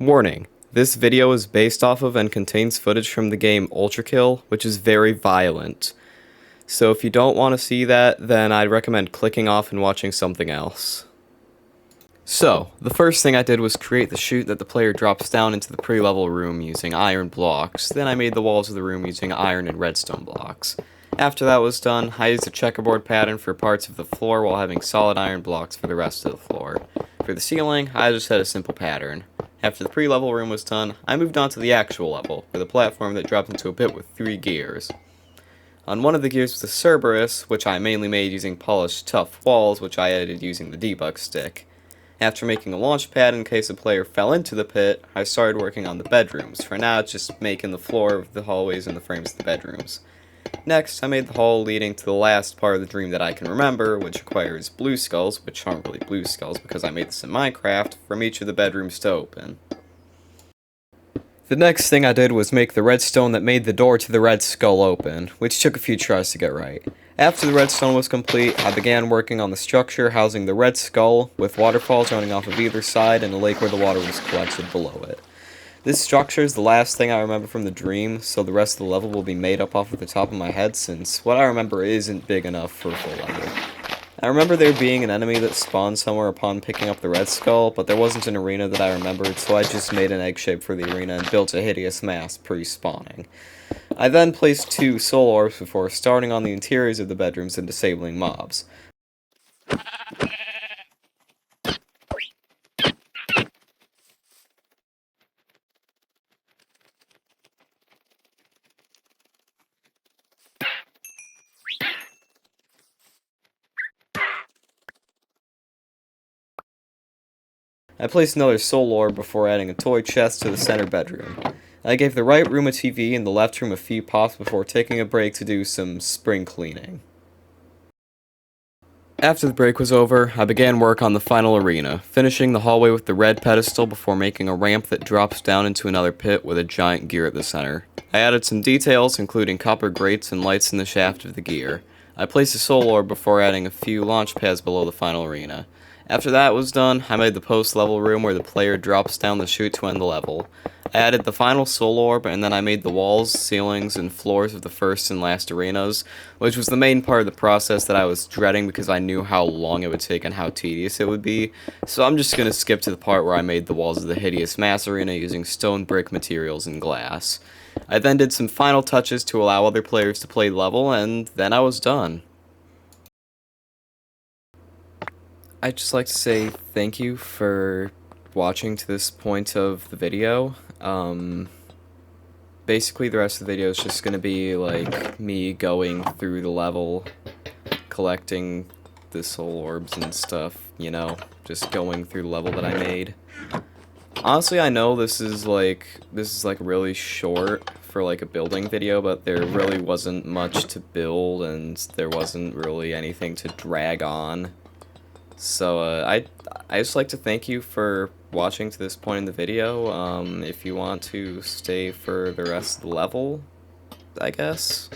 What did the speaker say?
Warning, this video is based off of and contains footage from the game Ultrakill, which is very violent. So if you don't want to see that, then I'd recommend clicking off and watching something else. So, the first thing I did was create the chute that the player drops down into the pre-level room using iron blocks. Then I made the walls of the room using iron and redstone blocks. After that was done, I used a checkerboard pattern for parts of the floor while having solid iron blocks for the rest of the floor. For the ceiling, I just had a simple pattern. After the pre-level room was done, I moved on to the actual level, with a platform that dropped into a pit with 3 gears. On one of the gears was a Cerberus, which I mainly made using polished tough walls, which I edited using the debug stick. After making a launch pad in case a player fell into the pit, I started working on the bedrooms. For now, it's just making the floor of the hallways and the frames of the bedrooms. Next, I made the hall leading to the last part of the dream that I can remember, which requires blue skulls, which aren't really blue skulls because I made this in Minecraft, from each of the bedrooms to open. The next thing I did was make the redstone that made the door to the red skull open, which took a few tries to get right. After the redstone was complete, I began working on the structure housing the red skull, with waterfalls running off of either side and a lake where the water was collected below it. This structure is the last thing I remember from the dream, so the rest of the level will be made up off of the top of my head since what I remember isn't big enough for a full level. I remember there being an enemy that spawned somewhere upon picking up the red skull, but there wasn't an arena that I remembered, so I just made an egg shape for the arena and built a hideous mass pre-spawning. I then placed 2 soul orbs before starting on the interiors of the bedrooms and disabling mobs. I placed another soul orb before adding a toy chest to the center bedroom. I gave the right room a TV and the left room a few pops before taking a break to do some spring cleaning. After the break was over, I began work on the final arena, finishing the hallway with the red pedestal before making a ramp that drops down into another pit with a giant gear at the center. I added some details, including copper grates and lights in the shaft of the gear. I placed a soul orb before adding a few launch pads below the final arena. After that was done, I made the post-level room where the player drops down the chute to end the level. I added the final soul orb, and then I made the walls, ceilings, and floors of the first and last arenas, which was the main part of the process that I was dreading because I knew how long it would take and how tedious it would be, so I'm just gonna skip to the part where I made the walls of the hideous mass arena using stone brick materials and glass. I then did some final touches to allow other players to play the level, and then I was done. I'd just like to say thank you for watching to this point of the video. Basically the rest of the video is just gonna be like me going through the level, collecting the soul orbs and stuff, you know, just going through the level that I made. Honestly, I know this is like really short for like a building video, but there really wasn't much to build and there wasn't really anything to drag on. So, I just like to thank you for watching to this point in the video. If you want to stay for the rest of the level, I guess.